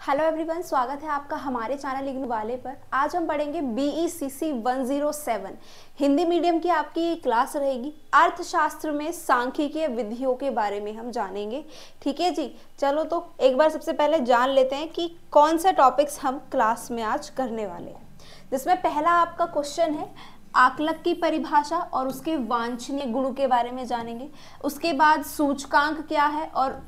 Hello everyone, स्वागत है आपका हमारे चैनल इग्नू वाले पर। आज हम पढ़ेंगे BECC 107 हिंदी मीडियम की आपकी क्लास रहेगी। अर्थशास्त्र में सांख्यिकीय विधियों के बारे में हम जानेंगे। ठीक है जी, चलो तो एक बार सबसे पहले जान लेते हैं कि कौन से टॉपिक्स हम क्लास में आज करने वाले हैं। जिसमें पहला आपका क्वेश्चन है आकलक की परिभाषा और उसके वांछनीय गुणों के बारे में जानेंगे। उसके बाद सूचकांक क्या है और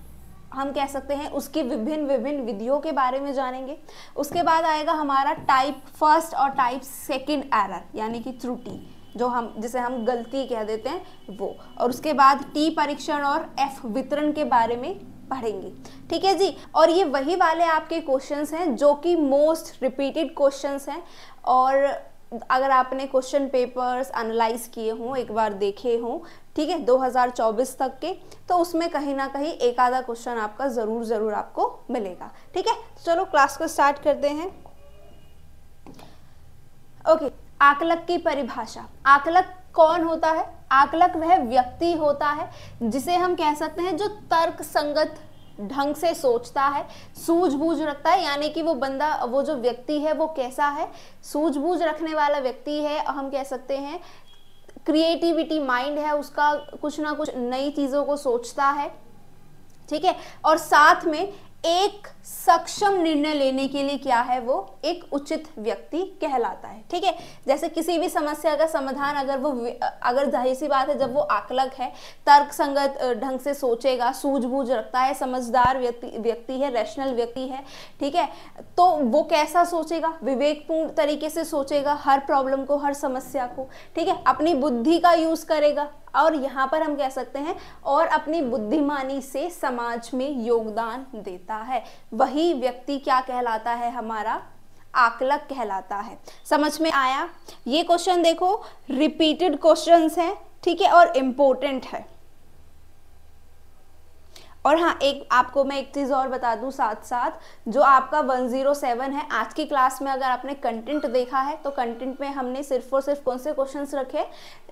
हम कह सकते हैं उसकी विभिन्न विधियों के बारे में जानेंगे। उसके बाद आएगा हमारा टाइप फर्स्ट और टाइप सेकंड एरर, यानी कि त्रुटि, जिसे हम गलती कह देते हैं वो। और उसके बाद टी परीक्षण और एफ वितरण के बारे में पढ़ेंगे। ठीक है जी, और ये वही वाले आपके क्वेश्चंस हैं जो कि मोस्ट रिपीटेड क्वेश्चंस हैं। और अगर आपने क्वेश्चन पेपर्स एनालाइज किए हों, एक बार देखे हों, ठीक है, 2024 तक के, तो उसमें कहीं ना कहीं एक आधा क्वेश्चन आपका जरूर आपको मिलेगा। ठीक है, चलो क्लास को स्टार्ट करते हैं। ओके, आकलक की परिभाषा। आकलक कौन होता है? आकलक वह व्यक्ति होता है जिसे हम कह सकते हैं जो तर्क संगत ढंग से सोचता है, सूझबूझ रखता है। यानी कि वो जो व्यक्ति है वो कैसा है? सूझबूझ रखने वाला व्यक्ति है। हम कह सकते हैं क्रिएटिविटी माइंड है उसका, कुछ ना कुछ नई चीजों को सोचता है। ठीक है, और साथ में एक सक्षम निर्णय लेने के लिए क्या है, वो एक उचित व्यक्ति कहलाता है। ठीक है, जैसे किसी भी समस्या का समाधान अगर जाहिर सी बात है, जब वो आकलक है, तर्क संगत ढंग से सोचेगा, सूझबूझ रखता है, समझदार व्यक्ति है, रैशनल व्यक्ति है, ठीक है, तो वो कैसा सोचेगा? विवेकपूर्ण तरीके से सोचेगा हर प्रॉब्लम को, हर समस्या को। ठीक है, अपनी बुद्धि का यूज करेगा, और यहाँ पर हम कह सकते हैं और अपनी बुद्धिमानी से समाज में योगदान देता है। वही व्यक्ति क्या कहलाता है? हमारा आकलक कहलाता है। समझ में आया? ये क्वेश्चन देखो, रिपीटेड क्वेश्चंस हैं, ठीक है, और इम्पोर्टेंट है। और हाँ, आपको मैं एक चीज़ और बता दूं साथ साथ, जो आपका 107 है, आज की क्लास में अगर आपने कंटेंट देखा है तो कंटेंट में हमने सिर्फ और सिर्फ कौन से क्वेश्चंस रखे?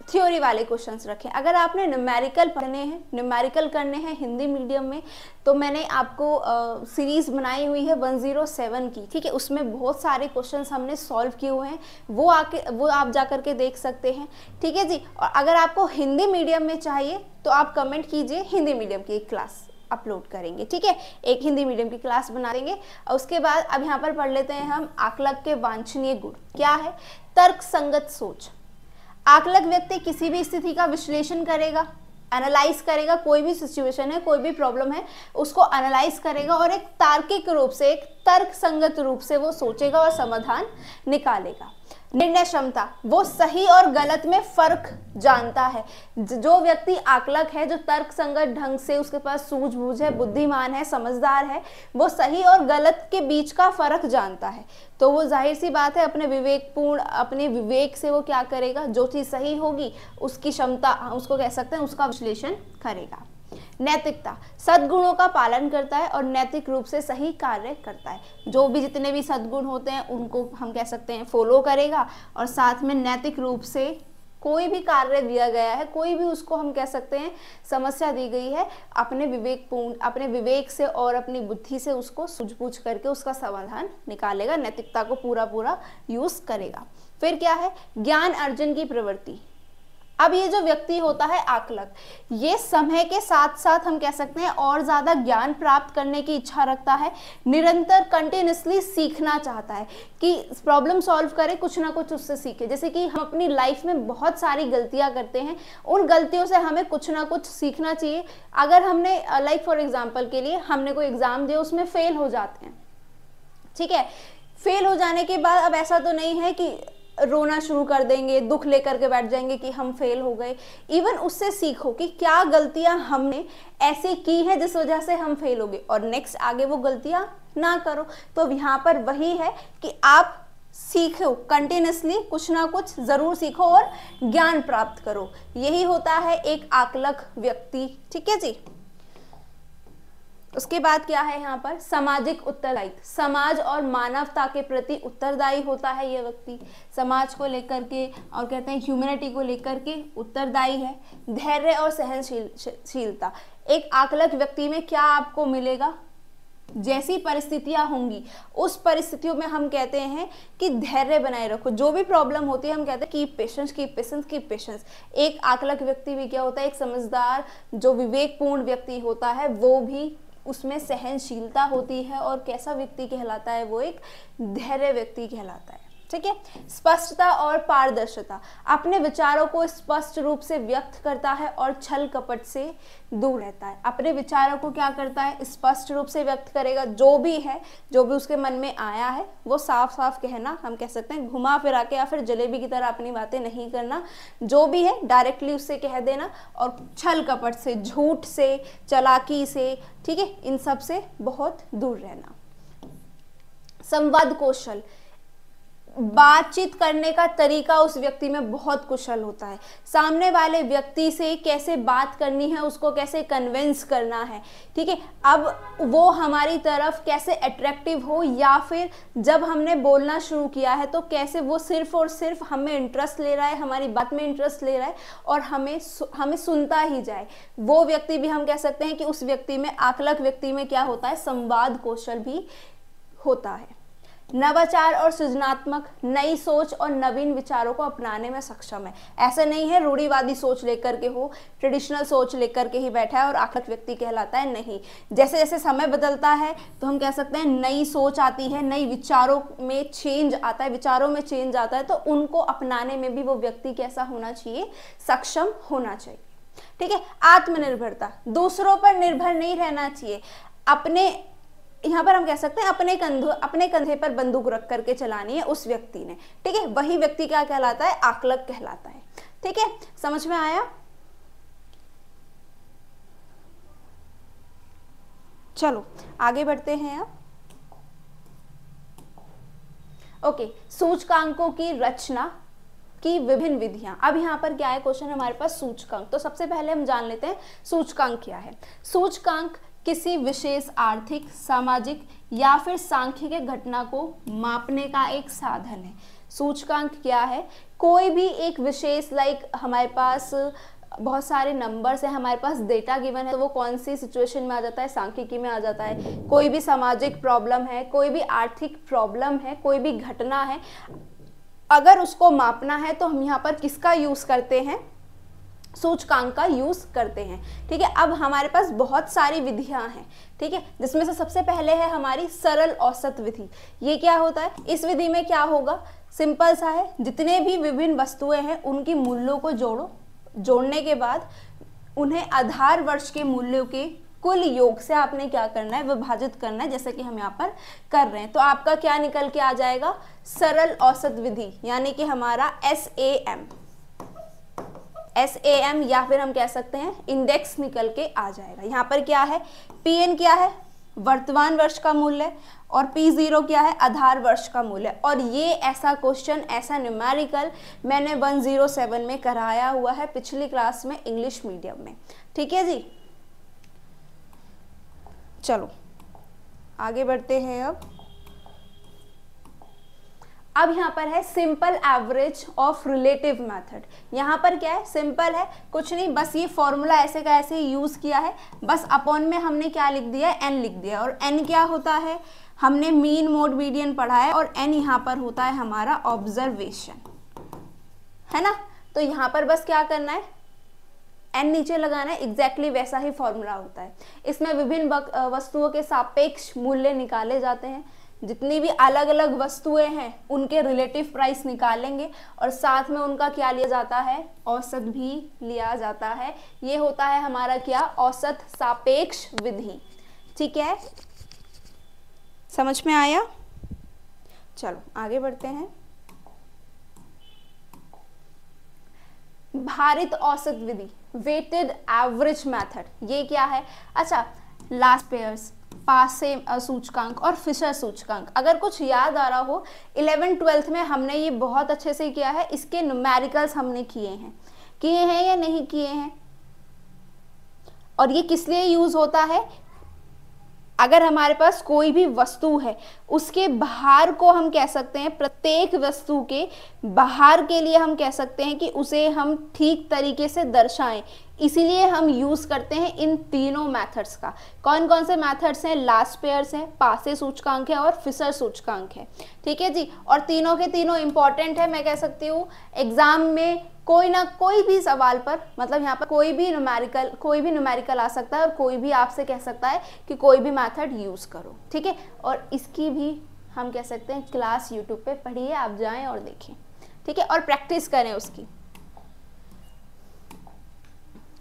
थ्योरी वाले क्वेश्चंस रखे। अगर आपने न्यूमेरिकल पढ़ने हैं, न्यूमेरिकल करने हैं हिंदी मीडियम में, तो मैंने आपको सीरीज़ बनाई हुई है 107 की। ठीक है, उसमें बहुत सारे क्वेश्चन हमने सॉल्व किए हुए हैं, वो आप जा करके देख सकते हैं। ठीक है जी, और अगर आपको हिंदी मीडियम में चाहिए तो आप कमेंट कीजिए, हिंदी मीडियम की एक क्लास अपलोड करेंगे। ठीक है, एक हिंदी मीडियम की क्लास बना देंगे। और उसके बाद अब यहाँ पर पढ़ लेते हैं हम आकलक के वांछनीय गुण। क्या है? तर्क संगत सोच। आकलक व्यक्ति किसी भी स्थिति का विश्लेषण करेगा, एनालाइज करेगा। कोई भी सिचुएशन है, कोई भी प्रॉब्लम है, उसको एनालाइज करेगा और एक तार्किक रूप से, एक तर्क संगत रूप से वो सोचेगा और समाधान निकालेगा। निर्णय क्षमता, वो सही और गलत में फर्क जानता है। जो व्यक्ति आकलक है, जो तर्क संगत ढंग से, उसके पास सूझबूझ है, बुद्धिमान है, समझदार है, वो सही और गलत के बीच का फर्क जानता है। तो वो जाहिर सी बात है अपने विवेक से वो क्या करेगा? जो चीज़ सही होगी उसकी क्षमता, उसको कह सकते हैं, उसका विश्लेषण करेगा। नैतिकता, सद्गुणों का पालन करता है और नैतिक रूप से सही कार्य करता है। जो भी जितने भी सद्गुण होते हैं उनको हम कह सकते हैं फॉलो करेगा, और साथ में नैतिक रूप से कोई भी कार्य दिया गया है, कोई भी उसको हम कह सकते हैं समस्या दी गई है, अपने विवेक से और अपनी बुद्धि से उसको सूझबूझ करके उसका समाधान निकालेगा, नैतिकता को पूरा यूज करेगा। फिर क्या है? ज्ञान अर्जन की प्रवृत्ति। अब ये जो व्यक्ति होता है आकलक, ये समय के साथ साथ हम कह सकते हैं और ज़्यादा ज्ञान प्राप्त करने की इच्छा रखता है, निरंतर कंटिन्यूसली सीखना चाहता है कि प्रॉब्लम सॉल्व करे, कुछ ना कुछ उससे सीखे। जैसे कि हम अपनी लाइफ में बहुत सारी गलतियां करते हैं, उन गलतियों से हमें कुछ ना कुछ सीखना चाहिए। अगर हमने लाइक फॉर एग्जाम्पल के लिए हमने कोई एग्ज़ाम दिया, उसमें फेल हो जाते हैं, ठीक है, फेल हो जाने के बाद अब ऐसा तो नहीं है कि रोना शुरू कर देंगे, दुख लेकर के बैठ जाएंगे कि हम फेल हो गए। इवन उससे सीखो कि क्या गलतियां हमने ऐसी की है जिस वजह से हम फेल हो गए, और नेक्स्ट आगे वो गलतियां ना करो। तो यहाँ पर वही है कि आप सीखो, कंटिन्यूसली कुछ ना कुछ जरूर सीखो और ज्ञान प्राप्त करो। यही होता है एक आकलक व्यक्ति। ठीक है जी, उसके बाद क्या है यहाँ पर? सामाजिक उत्तरदायित्व। समाज और मानवता के प्रति उत्तरदायी होता है यह व्यक्ति, समाज को लेकर के, और कहते हैं ह्यूमैनिटी को लेकर के उत्तरदायी है। धैर्य और सहनशीलता। एक आकलक व्यक्ति में क्या आपको मिलेगा? जैसी परिस्थितियां होंगी उस परिस्थितियों में हम कहते हैं कि धैर्य बनाए रखो। जो भी प्रॉब्लम होती है हम कहते हैं keep patience, keep patience, keep patience. एक आकलक व्यक्ति भी क्या होता है, एक समझदार जो विवेकपूर्ण व्यक्ति होता है वो भी उसमें सहनशीलता होती है, और कैसा व्यक्ति कहलाता है, वो एक धैर्य व्यक्ति कहलाता है। ठीक है। स्पष्टता और पारदर्शिता, अपने विचारों को स्पष्ट रूप से व्यक्त करता है और छल कपट से दूर रहता है। अपने विचारों को क्या करता है, स्पष्ट रूप से व्यक्त करेगा, जो भी उसके मन में आया है वो साफ साफ कहना, हम कह सकते हैं घुमा फिरा के या फिर जलेबी की तरह अपनी बातें नहीं करना, जो भी है डायरेक्टली उससे कह देना, और छल कपट से, झूठ से, चालाकी से, ठीक है, इन सब से बहुत दूर रहना। संवाद कौशल, बातचीत करने का तरीका उस व्यक्ति में बहुत कुशल होता है। सामने वाले व्यक्ति से कैसे बात करनी है, उसको कैसे कन्विंस करना है, ठीक है, अब वो हमारी तरफ कैसे अट्रैक्टिव हो, या फिर जब हमने बोलना शुरू किया है तो कैसे वो सिर्फ और सिर्फ हमें इंटरेस्ट ले रहा है, हमारी बात में इंटरेस्ट ले रहा है और हमें सुनता ही जाए, वो व्यक्ति भी हम कह सकते हैं कि उस व्यक्ति में, आकलक व्यक्ति में क्या होता है, संवाद कौशल भी होता है। नवाचार और सृजनात्मक, नई सोच और नवीन विचारों को अपनाने में सक्षम है। ऐसा नहीं है रूढ़िवादी सोच लेकर के हो, ट्रेडिशनल सोच लेकर के ही बैठा है और आकलक व्यक्ति कहलाता है, नहीं। जैसे जैसे समय बदलता है तो हम कह सकते हैं नई सोच आती है, नई विचारों में चेंज आता है, विचारों में चेंज आता है, तो उनको अपनाने में भी वो व्यक्ति कैसा होना चाहिए, सक्षम होना चाहिए। ठीक है। आत्मनिर्भरता, दूसरों पर निर्भर नहीं रहना चाहिए, अपने, यहाँ पर हम कह सकते हैं अपने कंधे पर बंदूक रख करके चलानी है उस व्यक्ति ने। ठीक है, वही व्यक्ति क्या कहलाता है, आकलक कहलाता है। ठीक है, समझ में आया? चलो आगे बढ़ते हैं अब। ओके, सूचकांकों की रचना की विभिन्न विधियां। अब यहाँ पर क्या है क्वेश्चन हमारे पास, सूचकांक। तो सबसे पहले हम जान लेते हैं सूचकांक क्या है। सूचकांक किसी विशेष आर्थिक, सामाजिक या फिर सांख्यिकीय घटना को मापने का एक साधन है। सूचकांक क्या है, कोई भी एक विशेष, लाइक हमारे पास बहुत सारे नंबर्स हैं, हमारे पास डेटा गिवन है, तो वो कौन सी सिचुएशन में आ जाता है, सांख्यिकी में आ जाता है। कोई भी सामाजिक प्रॉब्लम है, कोई भी आर्थिक प्रॉब्लम है, कोई भी घटना है, अगर उसको मापना है तो हम यहाँ पर किसका यूज करते हैं, सूचकांक का यूज करते हैं। ठीक है, अब हमारे पास बहुत सारी विधियां हैं, ठीक है, जिसमें से सबसे पहले है हमारी सरल औसत विधि। ये क्या होता है, इस विधि में क्या होगा, सिंपल सा है, जितने भी विभिन्न वस्तुएं हैं उनकी मूल्यों को जोड़ो, जोड़ने के बाद उन्हें आधार वर्ष के मूल्यों के कुल योग से आपने क्या करना है, विभाजित करना है, जैसे कि हम यहाँ पर कर रहे हैं। तो आपका क्या निकल के आ जाएगा, सरल औसत विधि, यानी कि हमारा SAM या फिर हम कह सकते हैं इंडेक्स निकल के आ जाएगा। यहाँ पर क्या है, PN क्या है, वर्तमान वर्ष का मूल्य, और P0 क्या है, आधार वर्ष का मूल्य। और ये ऐसा क्वेश्चन, ऐसा न्यूमेरिकल मैंने 107 में कराया हुआ है पिछली क्लास में इंग्लिश मीडियम में। ठीक है जी, चलो आगे बढ़ते हैं। अब यहाँ पर है simple average of relative method. यहाँ पर क्या है, सिंपल है, कुछ नहीं, बस ये फॉर्मूला ऐसे का ऐसे यूज किया है, बस अपॉन में हमने क्या लिख दिया है, n लिख दिया। और n क्या होता है, हमने मीन मोड मीडियन पढ़ा है, और n यहाँ पर होता है हमारा ऑब्जर्वेशन, है ना। तो यहाँ पर बस क्या करना है, n नीचे लगाना है, एग्जैक्टली वैसा ही फॉर्मूला होता है। इसमें विभिन्न वस्तुओं के सापेक्ष मूल्य निकाले जाते हैं, जितनी भी अलग अलग वस्तुएं हैं उनके रिलेटिव प्राइस निकालेंगे, और साथ में उनका क्या लिया जाता है, औसत भी लिया जाता है। ये होता है हमारा क्या, औसत सापेक्ष विधि। ठीक है, समझ में आया? चलो आगे बढ़ते हैं। भारित औसत विधि, वेटेड एवरेज मेथड, ये क्या है, अच्छा, लास्ट पेयर्स, पासे सूचकांक और फिशर सूचकांक। अगर कुछ याद आ रहा हो, 11th-12th में हमने ये बहुत अच्छे से किया है, इसके न्यूमेरिकल्स हमने किए हैं या नहीं किए हैं। और ये किस लिए यूज होता है, अगर हमारे पास कोई भी वस्तु है उसके बाहर को हम कह सकते हैं, प्रत्येक वस्तु के बाहर के लिए हम कह सकते हैं कि उसे हम ठीक तरीके से दर्शाएं, इसीलिए हम यूज करते हैं इन तीनों मेथड्स का। कौन कौन से मेथड्स हैं? लास्ट पेयर्स है, पासे सूचकांक है और फिशर सूचकांक है। ठीक है जी, और तीनों के तीनों इंपॉर्टेंट है। मैं कह सकती हूँ एग्जाम में कोई ना कोई भी सवाल पर, मतलब यहाँ पर कोई भी न्यूमेरिकल आ सकता है और कोई भी आपसे कह सकता है कि कोई भी मेथड यूज करो। ठीक है, और इसकी भी हम कह सकते हैं क्लास यूट्यूब पे पढ़िए, आप जाएं और देखें। ठीक है, और प्रैक्टिस करें उसकी।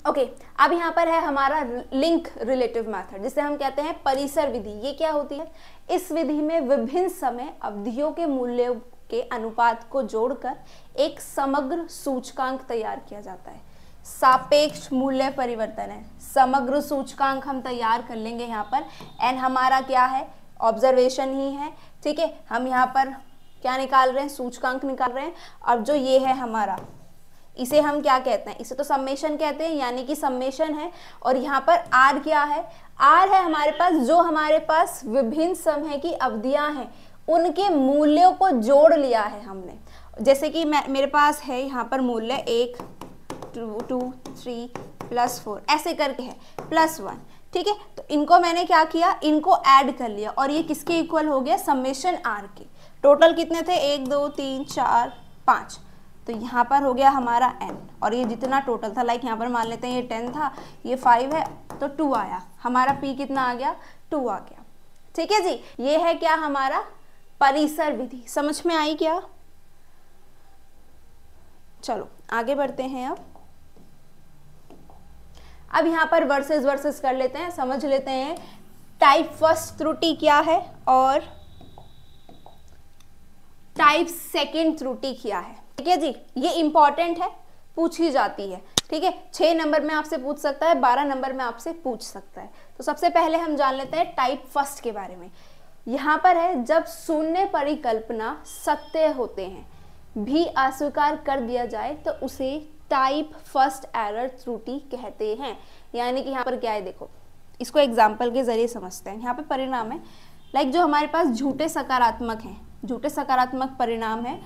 ओके, अब यहाँ पर है हमारा लिंक रिलेटिव मेथड, जिसे हम कहते हैं परिसर विधि। ये क्या होती है? इस विधि में विभिन्न समय अवधियों के मूल्यों के अनुपात को जोड़कर एक समग्र सूचकांक तैयार किया जाता है। सापेक्ष मूल्य परिवर्तन है, समग्र सूचकांक हम तैयार कर लेंगे यहाँ पर। एन हमारा क्या है? ऑब्जर्वेशन ही है। ठीक है, हम यहाँ पर क्या निकाल रहे हैं? सूचकांक निकाल रहे हैं। अब जो ये है हमारा, इसे हम क्या कहते हैं? इसे तो सम्मेशन कहते हैं, यानी कि सम्मेशन है। और यहाँ पर आर क्या है? आर है हमारे पास जो हमारे पास विभिन्न समय की अवधियां हैं उनके मूल्यों को जोड़ लिया है हमने। जैसे कि मेरे पास है यहाँ पर मूल्य 1, 2, 3 +4 ऐसे करके है +1। ठीक है, तो इनको मैंने क्या किया? इनको ऐड कर लिया और ये किसके इक्वल हो गया? समेशन आर के। टोटल कितने थे? 1, 2, 3, 4, 5। तो यहाँ पर हो गया हमारा n, और ये जितना टोटल था, लाइक यहाँ पर मान लेते हैं ये 10 था, ये 5 है, तो 2 आया। हमारा p कितना आ गया? 2 आ गया। ठीक है जी, ये है क्या? हमारा परिसर विधि। समझ में आई क्या? चलो आगे बढ़ते हैं। अब यहाँ पर वर्सेस कर लेते हैं, समझ लेते हैं टाइप फर्स्ट त्रुटि क्या है और टाइप सेकंड त्रुटि क्या है। ठीक है जी, ये इंपॉर्टेंट है, पूछी जाती है। ठीक है, 6 नंबर में आपसे पूछ सकता है, 12 नंबर में आपसे पूछ सकता है। तो सबसे पहले हम जान लेते हैं टाइप फर्स्ट के बारे में। यहाँ पर है, जब शून्य परिकल्पना सत्य होते हैं भी अस्वीकार कर दिया जाए तो उसे टाइप फर्स्ट एरर त्रुटि कहते हैं। यानी कि यहाँ पर क्या है, देखो इसको एग्जाम्पल के जरिए समझते हैं। यहाँ पे परिणाम है, लाइक जो हमारे पास झूठे सकारात्मक हैं, झूठे सकारात्मक परिणाम है,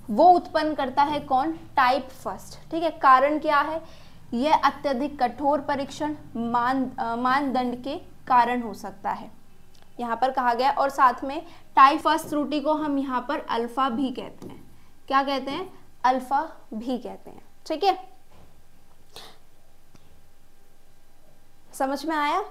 वो उत्पन्न करता है कौन? Type first. ठीक है, कारण क्या है? यह अत्यधिक कठोर परीक्षण मानदंड के कारण हो सकता है, यहाँ पर कहा गया। और साथ में टाइप फर्स्ट त्रुटि को हम यहाँ पर अल्फा भी कहते हैं। क्या कहते हैं? अल्फा भी कहते हैं। ठीक है, समझ में आया?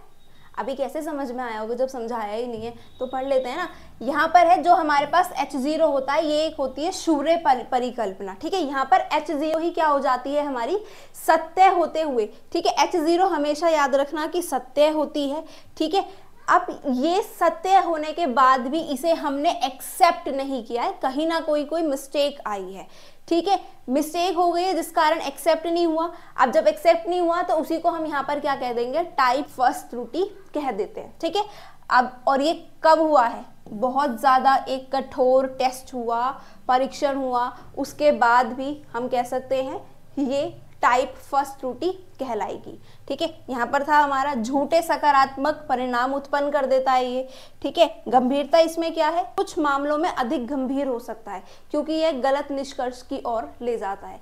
अभी कैसे समझ में आया होगा जब समझाया ही नहीं है, तो पढ़ लेते हैं ना। यहाँ पर है जो हमारे पास H0 होता है, ये एक होती है शून्य परिकल्पना। ठीक है, यहाँ पर H0 ही क्या हो जाती है? हमारी सत्य होते हुए। ठीक है, H0 हमेशा याद रखना कि सत्य होती है। ठीक है, अब ये सत्य होने के बाद भी इसे हमने एक्सेप्ट नहीं किया है, कहीं ना कोई मिस्टेक आई है। ठीक है, मिस्टेक हो गई है जिस कारण एक्सेप्ट नहीं हुआ। अब जब एक्सेप्ट नहीं हुआ तो उसी को हम यहाँ पर क्या कह देंगे? टाइप फर्स्ट त्रुटि कह देते हैं। ठीक है, अब और ये कब हुआ है? बहुत ज़्यादा एक कठोर टेस्ट हुआ, परीक्षण हुआ, उसके बाद भी हम कह सकते हैं ये टाइप फर्स्ट त्रुटि कहलाएगी। ठीक है, यहाँ पर था हमारा झूठे सकारात्मक परिणाम उत्पन्न कर देता है ये। ठीक है, गंभीरता इसमें क्या है? कुछ मामलों में अधिक गंभीर हो सकता है क्योंकि यह गलत निष्कर्ष की ओर ले जाता है।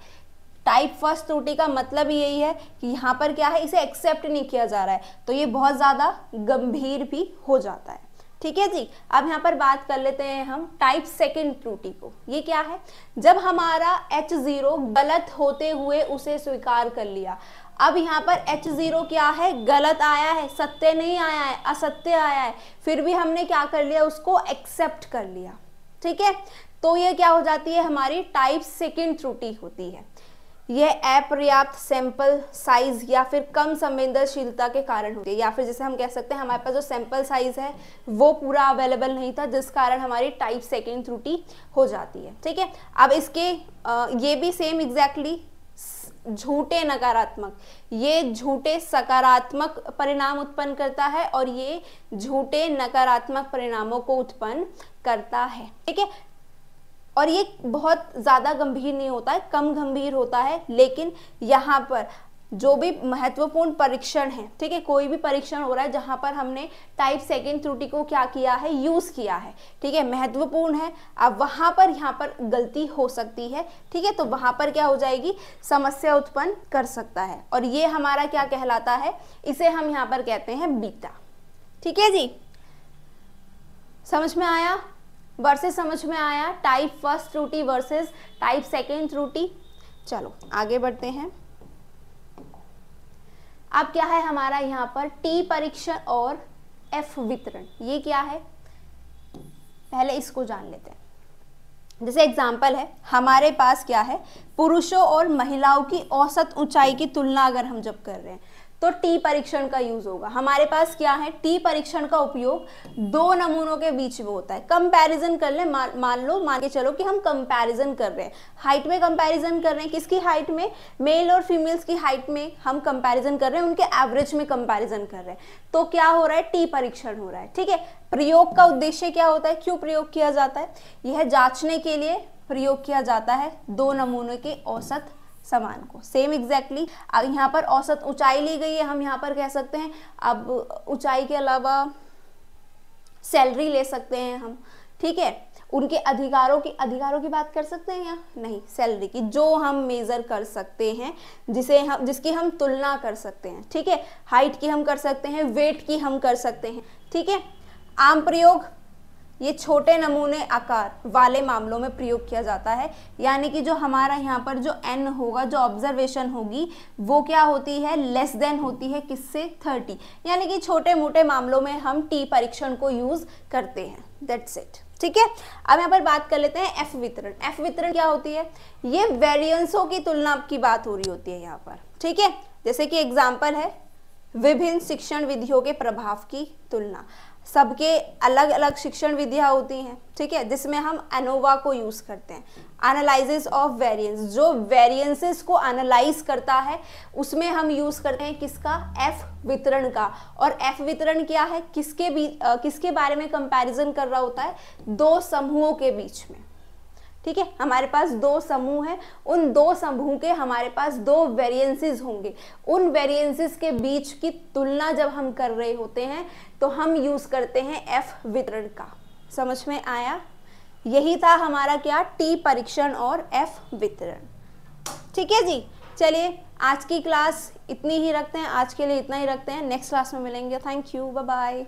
टाइप फर्स्ट त्रुटि का मतलब यही है कि यहाँ पर क्या है? इसे एक्सेप्ट नहीं किया जा रहा है, तो ये बहुत ज़्यादा गंभीर भी हो जाता है। ठीक है जी, अब यहाँ पर बात कर लेते हैं हम टाइप सेकंड त्रुटि को। ये क्या है? जब हमारा H0 गलत होते हुए उसे स्वीकार कर लिया। अब यहाँ पर H0 क्या है? गलत आया है, सत्य नहीं आया है, असत्य आया है, फिर भी हमने क्या कर लिया? उसको एक्सेप्ट कर लिया। ठीक है, तो ये क्या हो जाती है? हमारी टाइप सेकंड त्रुटि होती है। यह अपर्याप्त सैंपल साइज या फिर कम संवेदनशीलता के कारण होती है, या फिर जैसे हम कह सकते हैं हमारे पास जो सैंपल साइज है वो पूरा अवेलेबल नहीं था, जिस कारण हमारी टाइप सेकंड त्रुटि हो जाती है। ठीक है, अब इसके ये भी सेम एग्जैक्टली झूठे नकारात्मक, ये झूठे सकारात्मक परिणाम उत्पन्न करता है और ये झूठे नकारात्मक परिणामों को उत्पन्न करता है। ठीक है, और ये बहुत ज़्यादा गंभीर नहीं होता है, कम गंभीर होता है, लेकिन यहाँ पर जो भी महत्वपूर्ण परीक्षण है, ठीक है, कोई भी परीक्षण हो रहा है जहां पर हमने टाइप सेकेंड त्रुटि को क्या किया है, यूज किया है, ठीक है, महत्वपूर्ण है, अब वहां पर यहाँ पर गलती हो सकती है, ठीक है, तो वहां पर क्या हो जाएगी, समस्या उत्पन्न कर सकता है, और ये हमारा क्या कहलाता है, इसे हम यहाँ पर कहते हैं बीटा। ठीक है जी, समझ में आया, वर्सेस समझ में आया, टाइप फर्स्ट त्रुटि वर्सेस टाइप सेकेंड त्रुटि। चलो आगे बढ़ते हैं। अब क्या है हमारा यहाँ पर टी परीक्षण और एफ वितरण, ये क्या है, पहले इसको जान लेते हैं। जैसे एग्जाम्पल है, हमारे पास क्या है, पुरुषों और महिलाओं की औसत ऊंचाई की तुलना अगर हम जब कर रहे हैं तो टी परीक्षण का यूज होगा। हमारे पास क्या है, टी परीक्षण का उपयोग दो नमूनों के बीच में होता है। कंपैरिजन कर ले, मान के चलो कि हम कंपैरिजन कर रहे हैं, हाइट में कंपैरिजन कर रहे हैं, किसकी हाइट में, मेल और फीमेल्स की हाइट में हम कंपैरिजन कर रहे हैं, उनके एवरेज में कंपैरिजन कर रहे हैं, तो क्या हो रहा है, टी परीक्षण हो रहा है। ठीक है, प्रयोग का उद्देश्य क्या होता है, क्यों प्रयोग किया जाता है, यह जांचने के लिए प्रयोग किया जाता है दो नमूनों के औसत समान को, सेम एग्जैक्टली। यहाँ पर औसत ऊंचाई ली गई है, हम यहाँ पर कह सकते हैं, अब ऊंचाई के अलावा सैलरी ले सकते हैं हम, ठीक है, उनके अधिकारों की बात कर सकते हैं या नहीं, सैलरी की, जो हम मेजर कर सकते हैं, जिसकी हम तुलना कर सकते हैं, ठीक है, हाइट की हम कर सकते हैं, वेट की हम कर सकते हैं, ठीक है। आम प्रयोग, ये छोटे नमूने आकार वाले मामलों में प्रयोग किया जाता है, यानी कि जो हमारा यहाँ पर जो n होगा, जो ऑब्जर्वेशन होगी, वो क्या होती है, लेस देन होती है किससे, 30, यानी कि छोटे मोटे मामलों में हम टी परीक्षण को यूज करते हैं, दैट्स इट। ठीक है, अब यहाँ पर बात कर लेते हैं एफ वितरण। एफ वितरण क्या होती है, ये वेरिएंसों की तुलना की बात हो रही होती है यहाँ पर, ठीक है। जैसे कि एग्जाम्पल है, विभिन्न शिक्षण विधियों के प्रभाव की तुलना, सबके अलग अलग शिक्षण विधियां होती हैं, ठीक है, जिसमें हम एनोवा को यूज करते हैं। एनालिसिस ऑफ वेरिएंस, जो वेरिएंसेस को एनालाइज करता है, उसमें हम यूज करते हैं किसका, एफ वितरण का। और एफ वितरण क्या है, किसके बारे में कंपैरिजन कर रहा होता है, दो समूहों के बीच में, ठीक है, हमारे पास दो समूह हैं, उन दो समूह के हमारे पास दो वेरिएंसेस होंगे, उन वेरिएंसेस के बीच की तुलना जब हम कर रहे होते हैं तो हम यूज करते हैं एफ वितरण का। समझ में आया, यही था हमारा क्या, टी परीक्षण और एफ वितरण। ठीक है जी, चलिए आज की क्लास इतनी ही रखते हैं, आज के लिए इतना ही रखते हैं, नेक्स्ट क्लास में मिलेंगे। Thank you, bye bye.